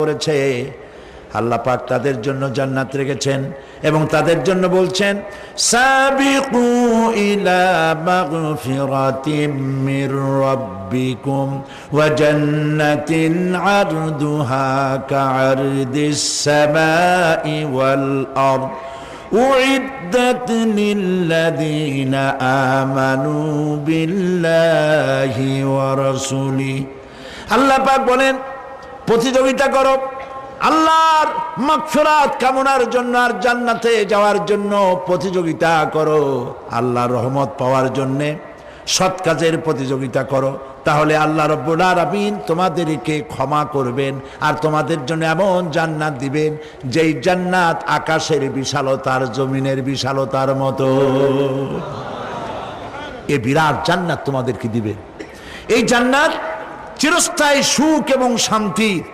করেছে আল্লাহ পাক তাদের জন্য জান্নাত রেখেছেন এবং তাদের জন্য বলছেন সাবিকু ইলা মাগফিরাতিম মির রাব্বিকুম ওয়া জান্নাতিন আরদুহা কাআরদিস সামাই ওয়াল আরদ উইদ্দাত লিল্লাযীনা আমানু বিল্লাহি ওয়া রাসূলিহি। আল্লাহ পাক বলেন প্রতিযোগিতা করো আল্লাহর মাগফিরাত কামনার জন্য আর জান্নাতে যাওয়ার জন্য প্রতিযোগিতা করো, আল্লাহর রহমত পাওয়ার জন্য সৎ কাজের প্রতিযোগিতা করো, তাহলে আল্লাহ রাব্বুল আলামিন তোমাদেরকে ক্ষমা করবেন আর তোমাদের জন্য এমন জান্নাত দিবেন যেই জান্নাত আকাশের বিশালতার জমিনের বিশালতার মতো। এই বিরাট জান্নাত তোমাদেরকে দিবেন। এই জান্নাত চিরস্থায়ী সুখ এবং শান্তির।